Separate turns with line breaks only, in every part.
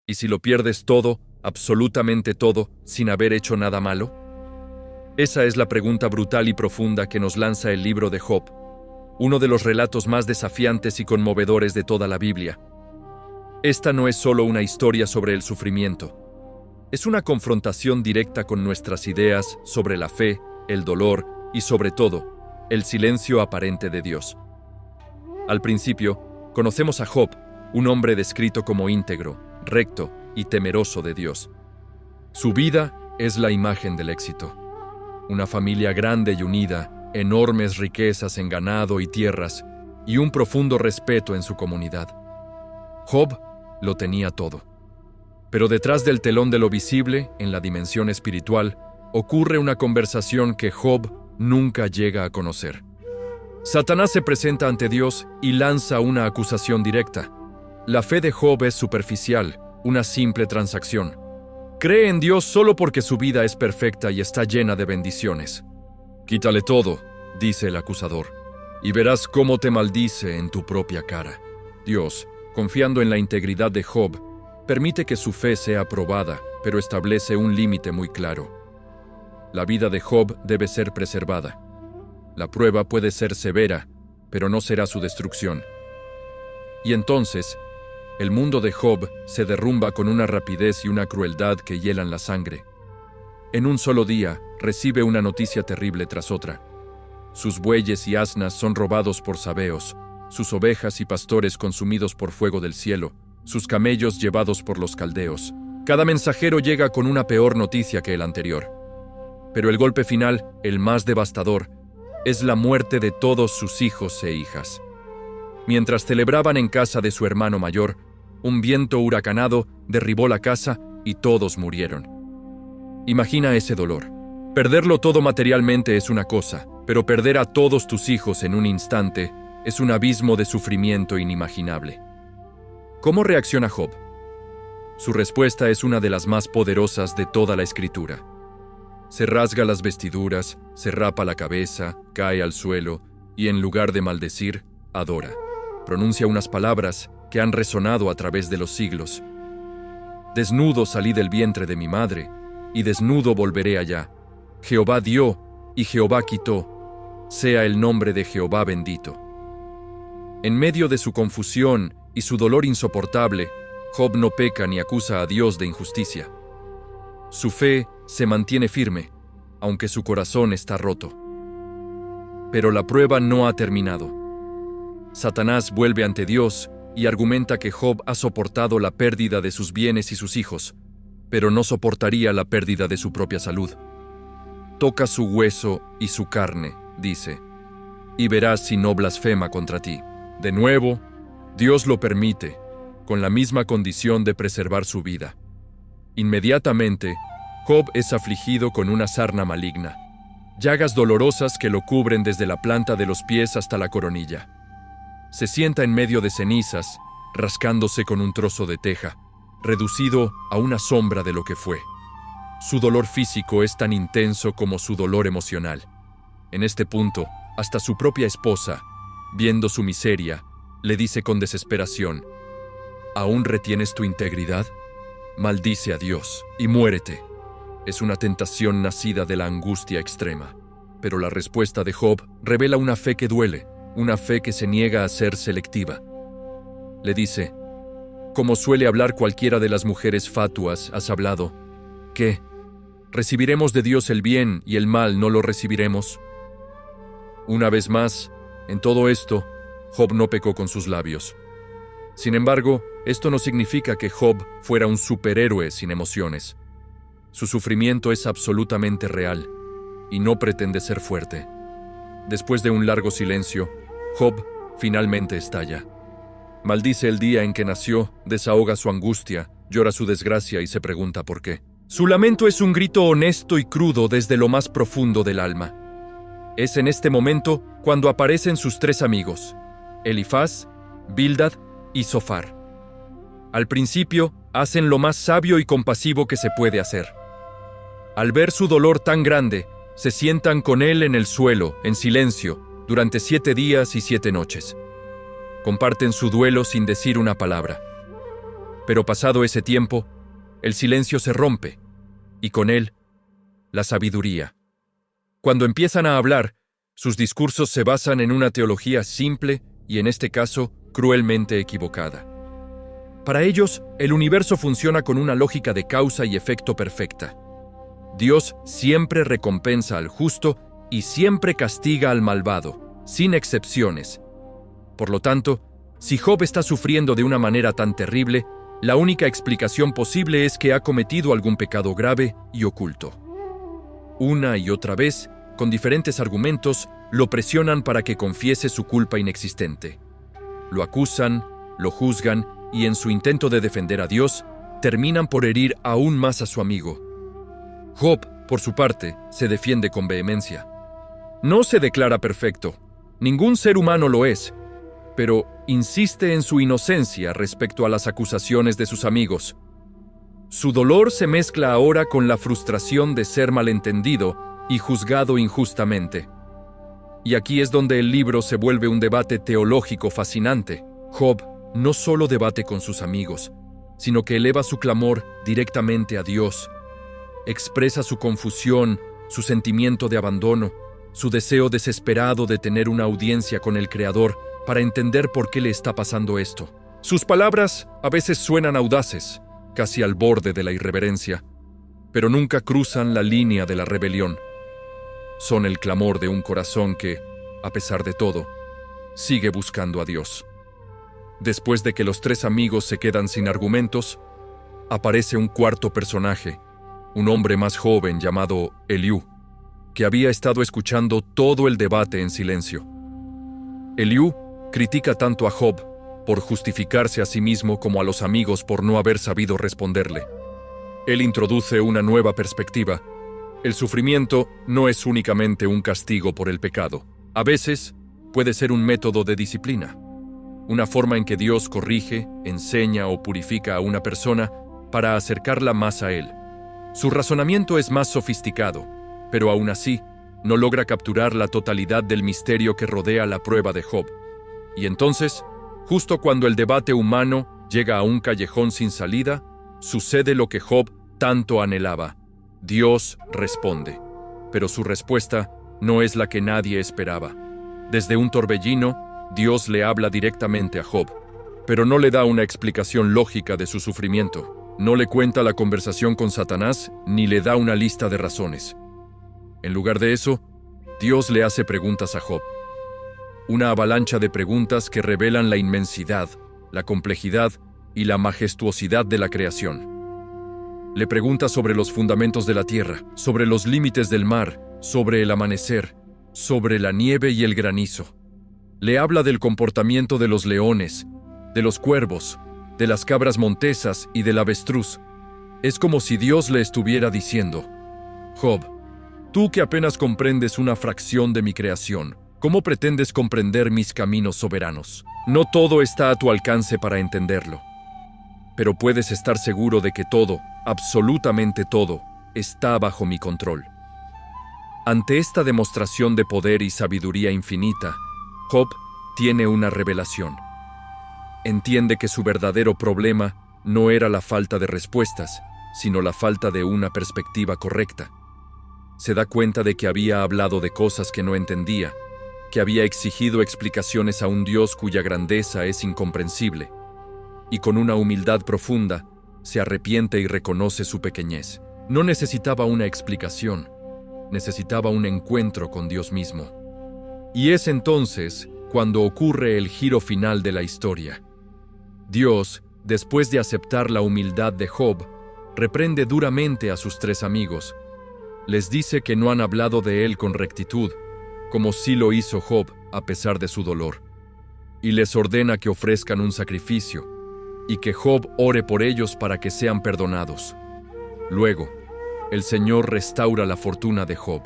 ¿Y si lo pierdes todo, absolutamente todo, sin haber hecho nada malo? Esa es la pregunta brutal y profunda que nos lanza el libro de Job, uno de los relatos más desafiantes y conmovedores de toda la Biblia. Esta no es solo una historia sobre el sufrimiento. Es una confrontación directa con nuestras ideas sobre la fe, el dolor y, sobre todo, el silencio aparente de Dios. Al principio, conocemos a Job, un hombre descrito como íntegro, recto y temeroso de Dios. Su vida es la imagen del éxito. Una familia grande y unida, enormes riquezas en ganado y tierras, y un profundo respeto en su comunidad. Job lo tenía todo. Pero detrás del telón de lo visible, en la dimensión espiritual, ocurre una conversación que Job nunca llega a conocer. Satanás se presenta ante Dios y lanza una acusación directa. La fe de Job es superficial, una simple transacción. Cree en Dios solo porque su vida es perfecta y está llena de bendiciones. «Quítale todo», dice el acusador, «y verás cómo te maldice en tu propia cara». Dios, confiando en la integridad de Job, permite que su fe sea probada, pero establece un límite muy claro. La vida de Job debe ser preservada. La prueba puede ser severa, pero no será su destrucción. Y entonces, el mundo de Job se derrumba con una rapidez y una crueldad que hielan la sangre. En un solo día, recibe una noticia terrible tras otra. Sus bueyes y asnas son robados por sabeos, sus ovejas y pastores consumidos por fuego del cielo, sus camellos llevados por los caldeos. Cada mensajero llega con una peor noticia que el anterior. Pero el golpe final, el más devastador, es la muerte de todos sus hijos e hijas. Mientras celebraban en casa de su hermano mayor, un viento huracanado derribó la casa y todos murieron. Imagina ese dolor. Perderlo todo materialmente es una cosa, pero perder a todos tus hijos en un instante es un abismo de sufrimiento inimaginable. ¿Cómo reacciona Job? Su respuesta es una de las más poderosas de toda la Escritura. Se rasga las vestiduras, se rapa la cabeza, cae al suelo y en lugar de maldecir, adora. Pronuncia unas palabras que han resonado a través de los siglos. Desnudo salí del vientre de mi madre, y desnudo volveré allá. Jehová dio, y Jehová quitó. Sea el nombre de Jehová bendito. En medio de su confusión y su dolor insoportable, Job no peca ni acusa a Dios de injusticia. Su fe se mantiene firme, aunque su corazón está roto. Pero la prueba no ha terminado. Satanás vuelve ante Dios y argumenta que Job ha soportado la pérdida de sus bienes y sus hijos, pero no soportaría la pérdida de su propia salud. Toca su hueso y su carne, dice, y verás si no blasfema contra ti. De nuevo, Dios lo permite, con la misma condición de preservar su vida. Inmediatamente, Job es afligido con una sarna maligna, llagas dolorosas que lo cubren desde la planta de los pies hasta la coronilla. Se sienta en medio de cenizas, rascándose con un trozo de teja, reducido a una sombra de lo que fue. Su dolor físico es tan intenso como su dolor emocional. En este punto, hasta su propia esposa, viendo su miseria, le dice con desesperación, ¿aún retienes tu integridad? Maldice a Dios y muérete. Es una tentación nacida de la angustia extrema. Pero la respuesta de Job revela una fe que duele, una fe que se niega a ser selectiva. Le dice, como suele hablar cualquiera de las mujeres fatuas, has hablado, ¿qué? ¿Recibiremos de Dios el bien y el mal no lo recibiremos? Una vez más, en todo esto, Job no pecó con sus labios. Sin embargo, esto no significa que Job fuera un superhéroe sin emociones. Su sufrimiento es absolutamente real y no pretende ser fuerte. Después de un largo silencio, Job finalmente estalla. Maldice el día en que nació, desahoga su angustia, llora su desgracia y se pregunta por qué. Su lamento es un grito honesto y crudo desde lo más profundo del alma. Es en este momento cuando aparecen sus tres amigos, Elifaz, Bildad y Zofar. Al principio, hacen lo más sabio y compasivo que se puede hacer. Al ver su dolor tan grande, se sientan con él en el suelo, en silencio, durante 7 días y 7 noches. Comparten su duelo sin decir una palabra. Pero pasado ese tiempo, el silencio se rompe, y con él, la sabiduría. Cuando empiezan a hablar, sus discursos se basan en una teología simple y, en este caso, cruelmente equivocada. Para ellos, el universo funciona con una lógica de causa y efecto perfecta. Dios siempre recompensa al justo y siempre castiga al malvado, sin excepciones. Por lo tanto, si Job está sufriendo de una manera tan terrible, la única explicación posible es que ha cometido algún pecado grave y oculto. Una y otra vez, con diferentes argumentos, lo presionan para que confiese su culpa inexistente. Lo acusan, lo juzgan y, en su intento de defender a Dios, terminan por herir aún más a su amigo. Job, por su parte, se defiende con vehemencia. No se declara perfecto, ningún ser humano lo es, pero insiste en su inocencia respecto a las acusaciones de sus amigos. Su dolor se mezcla ahora con la frustración de ser malentendido y juzgado injustamente. Y aquí es donde el libro se vuelve un debate teológico fascinante. Job no solo debate con sus amigos, sino que eleva su clamor directamente a Dios. Expresa su confusión, su sentimiento de abandono, su deseo desesperado de tener una audiencia con el Creador para entender por qué le está pasando esto. Sus palabras a veces suenan audaces, casi al borde de la irreverencia, pero nunca cruzan la línea de la rebelión. Son el clamor de un corazón que, a pesar de todo, sigue buscando a Dios. Después de que los tres amigos se quedan sin argumentos, aparece un cuarto personaje, un hombre más joven llamado Eliú, que había estado escuchando todo el debate en silencio. Eliú critica tanto a Job por justificarse a sí mismo como a los amigos por no haber sabido responderle. Él introduce una nueva perspectiva. El sufrimiento no es únicamente un castigo por el pecado. A veces puede ser un método de disciplina, una forma en que Dios corrige, enseña o purifica a una persona para acercarla más a Él. Su razonamiento es más sofisticado, pero aún así no logra capturar la totalidad del misterio que rodea la prueba de Job. Y entonces, justo cuando el debate humano llega a un callejón sin salida, sucede lo que Job tanto anhelaba. Dios responde, pero su respuesta no es la que nadie esperaba. Desde un torbellino, Dios le habla directamente a Job, pero no le da una explicación lógica de su sufrimiento. No le cuenta la conversación con Satanás, ni le da una lista de razones. En lugar de eso, Dios le hace preguntas a Job. Una avalancha de preguntas que revelan la inmensidad, la complejidad y la majestuosidad de la creación. Le pregunta sobre los fundamentos de la tierra, sobre los límites del mar, sobre el amanecer, sobre la nieve y el granizo. Le habla del comportamiento de los leones, de los cuervos, de las cabras montesas y del avestruz. Es como si Dios le estuviera diciendo: Job, tú que apenas comprendes una fracción de mi creación, ¿cómo pretendes comprender mis caminos soberanos? No todo está a tu alcance para entenderlo, pero puedes estar seguro de que todo, absolutamente todo, está bajo mi control. Ante esta demostración de poder y sabiduría infinita, Job tiene una revelación. Entiende que su verdadero problema no era la falta de respuestas, sino la falta de una perspectiva correcta. Se da cuenta de que había hablado de cosas que no entendía, que había exigido explicaciones a un Dios cuya grandeza es incomprensible, y con una humildad profunda, se arrepiente y reconoce su pequeñez. No necesitaba una explicación, necesitaba un encuentro con Dios mismo. Y es entonces cuando ocurre el giro final de la historia. Dios, después de aceptar la humildad de Job, reprende duramente a sus tres amigos. Les dice que no han hablado de él con rectitud, como sí lo hizo Job a pesar de su dolor, y les ordena que ofrezcan un sacrificio, y que Job ore por ellos para que sean perdonados. Luego, el Señor restaura la fortuna de Job.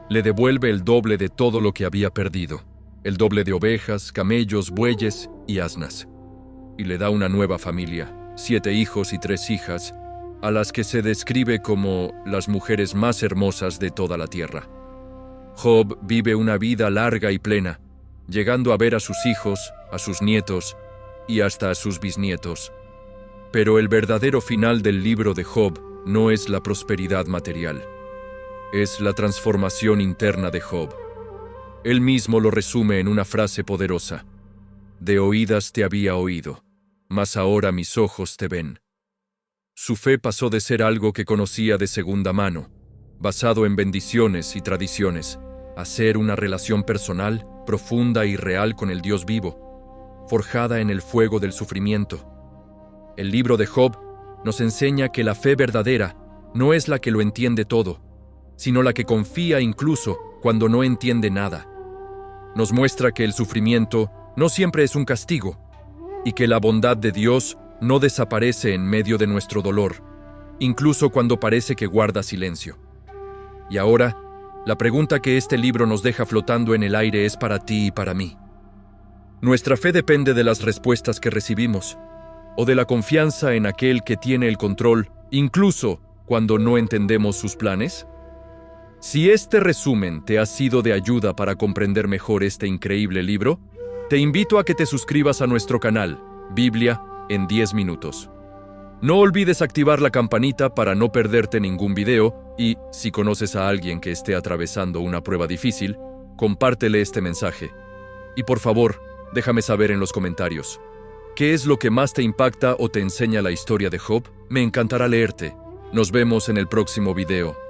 Le devuelve el doble de todo lo que había perdido, el doble de ovejas, camellos, bueyes y asnas, y le da una nueva familia, 7 hijos y 3 hijas, a las que se describe como las mujeres más hermosas de toda la tierra. Job vive una vida larga y plena, llegando a ver a sus hijos, a sus nietos y hasta a sus bisnietos. Pero el verdadero final del libro de Job no es la prosperidad material. Es la transformación interna de Job. Él mismo lo resume en una frase poderosa: de oídas te había oído, mas ahora mis ojos te ven. Su fe pasó de ser algo que conocía de segunda mano, basado en bendiciones y tradiciones, a ser una relación personal, profunda y real con el Dios vivo, forjada en el fuego del sufrimiento. El libro de Job nos enseña que la fe verdadera no es la que lo entiende todo, sino la que confía incluso cuando no entiende nada. Nos muestra que el sufrimiento no siempre es un castigo, y que la bondad de Dios no desaparece en medio de nuestro dolor, incluso cuando parece que guarda silencio. Y ahora, la pregunta que este libro nos deja flotando en el aire es para ti y para mí. ¿Nuestra fe depende de las respuestas que recibimos, o de la confianza en aquel que tiene el control, incluso cuando no entendemos sus planes? Si este resumen te ha sido de ayuda para comprender mejor este increíble libro, te invito a que te suscribas a nuestro canal, Biblia en 10 minutos. No olvides activar la campanita para no perderte ningún video y, si conoces a alguien que esté atravesando una prueba difícil, compártele este mensaje. Y por favor, déjame saber en los comentarios, ¿qué es lo que más te impacta o te enseña la historia de Job? Me encantará leerte. Nos vemos en el próximo video.